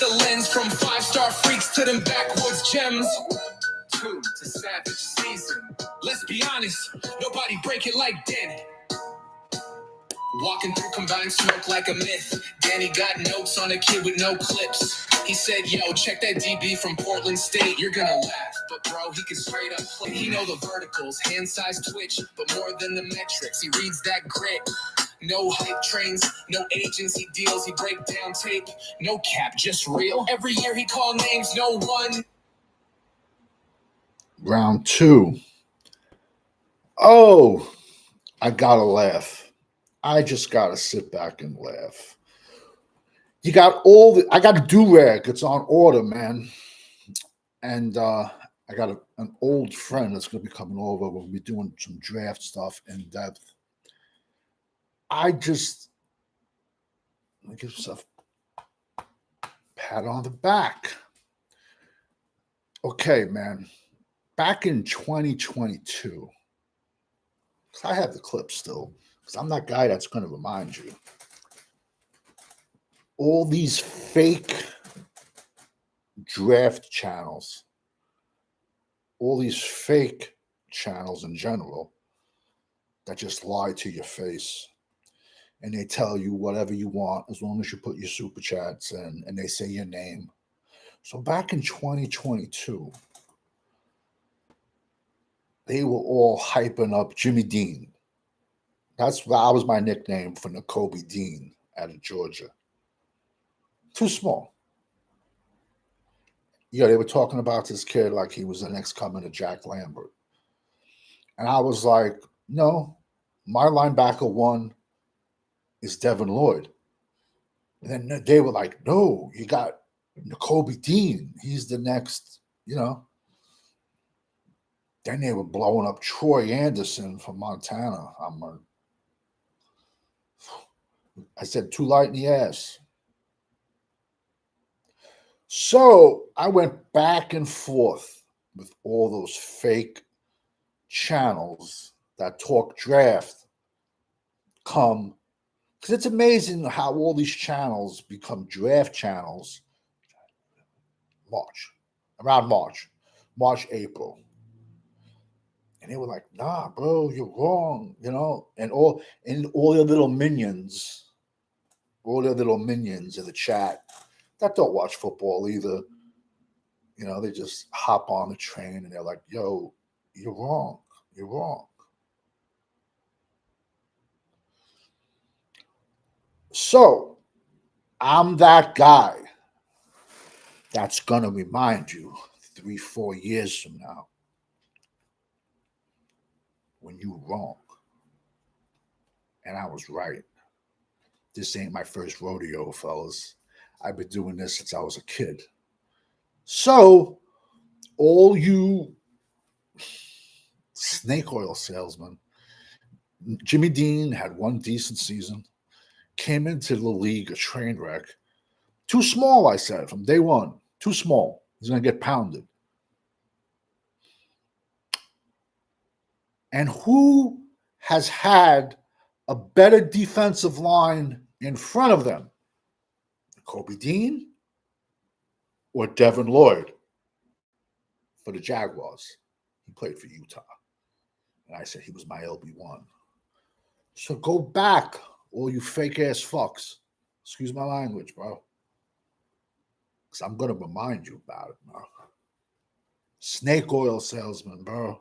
the lens from 5-star freaks to them backwoods gems. Tune to Savage Season. Let's be honest, nobody break it like Danny. Walking through combined smoke like a myth. Danny got notes on a kid with no clips. He said, yo, check that DB from Portland State. You're gonna laugh, but bro, he can straight up play. He know the verticals, hand size twitch, but more than the metrics. He reads that grit. No hype trains, no agency deals. He break down tape, no cap, just real. Every year he call names, no one. Round 2. Oh, I gotta laugh. I just gotta sit back and laugh. You got I got a do-rag. It's on order, man. And I got an old friend that's gonna be coming over. We'll be doing some draft stuff in depth. I just give myself a pat on the back. Okay, man. Back in 2022, I have the clip still, because I'm that guy that's going to remind you. All these fake draft channels, all these fake channels in general that just lie to your face. And they tell you whatever you want as long as you put your super chats in and they say your name. So back in 2022, they were all hyping up Jimmy Dean. That was my nickname for N'Kobe Dean out of Georgia. Too small. Yeah, they were talking about this kid like he was the next coming to Jack Lambert. And I was like, no, my linebacker 1 is Devin Loyd. And then they were like, no, you got N'Kobe Dean. He's the next, Then they were blowing up Troy Anderson from Montana. I said, too light in the ass. So I went back and forth with all those fake channels that talk draft because it's amazing how all these channels become draft channels around March, April. And they were like, nah, bro, you're wrong, and all their little minions in the chat that don't watch football either, they just hop on the train and they're like, yo, you're wrong. So I'm that guy that's going to remind you 3-4 years from now when you were wrong. And I was right. This ain't my first rodeo, fellas. I've been doing this since I was a kid. So all you snake oil salesmen, Jimmy Dean had one decent season, came into the league a train wreck. Too small, I said, from day one. Too small. He's going to get pounded. And who has had a better defensive line in front of them? Kobe Dean or Devin Loyd for the Jaguars? He played for Utah. And I said he was my LB1. So go back, all you fake-ass fucks. Excuse my language, bro. Because I'm going to remind you about it, bro. Snake oil salesman, bro.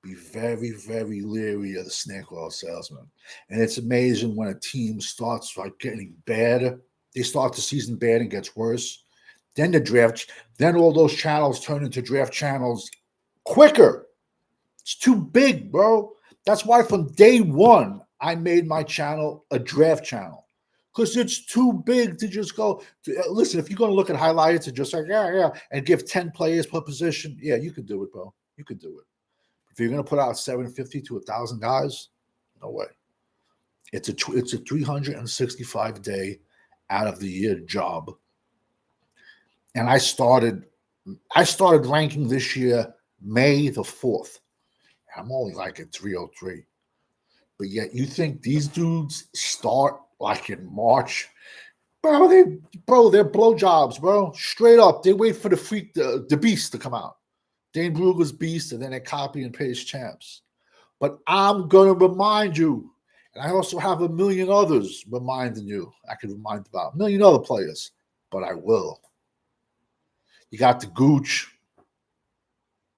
Be very, very leery of the snake oil salesman. And it's amazing when a team starts getting bad. They start the season bad and gets worse. Then all those channels turn into draft channels quicker. It's too big, bro. That's why from day one, I made my channel a draft channel. Because it's too big to just go. Listen, if you're going to look at highlights and just and give 10 players per position, yeah, you can do it, bro. You can do it. If you're going to put out 750 to 1,000 guys, no way. It's a 365-day out of the year job. And I started ranking this year May the 4th. I'm only like at 303. But yet you think these dudes start like in March Bro, they're blowjobs, bro. Straight up. They wait for the beast to come out. Dane Brugler's beast, and then they copy and paste champs. But I'm gonna remind you, and I also have a million others reminding you. I can remind about a million other players, but I will. You got the Gooch.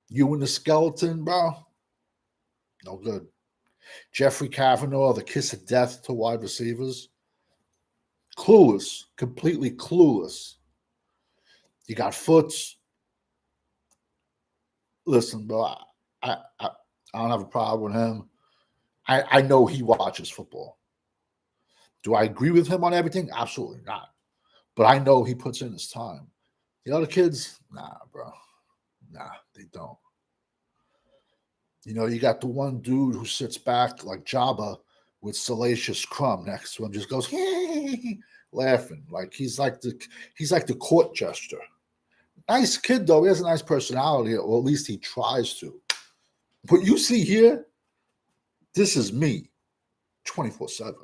You and the skeleton, bro. No good. Jeffrey Kavanaugh, the kiss of death to wide receivers. Clueless, completely clueless. You got Foots. Listen, bro, I don't have a problem with him. I know he watches football. Do I agree with him on everything? Absolutely not. But I know he puts in his time. The other kids, nah, bro. Nah, they don't. You know, you got the one dude who sits back like Jabba with Salacious Crumb next to him, just goes laughing like he's like the court jester. Nice kid though. He has a nice personality, or at least he tries to. What you see here, this is me, 24/7,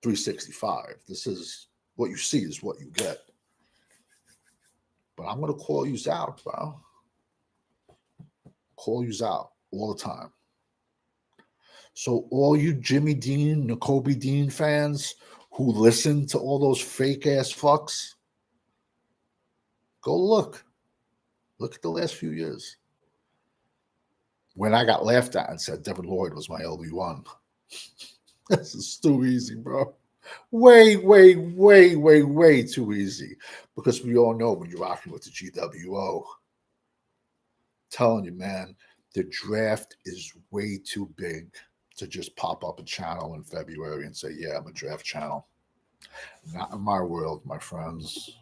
365. This is what you see is what you get. But I'm gonna call you out, bro. Call you out all the time. So all you Jimmy Dean, N'Kobe Dean fans who listen to all those fake ass fucks, go look. Look at the last few years. When I got laughed at and said Devin Loyd was my LB1. This is too easy, bro. Way, way, way, way, way too easy. Because we all know when you're rocking with the GWO. Telling you, man, the draft is way too big to just pop up a channel in February and say, yeah, I'm a draft channel. Not in my world, my friends.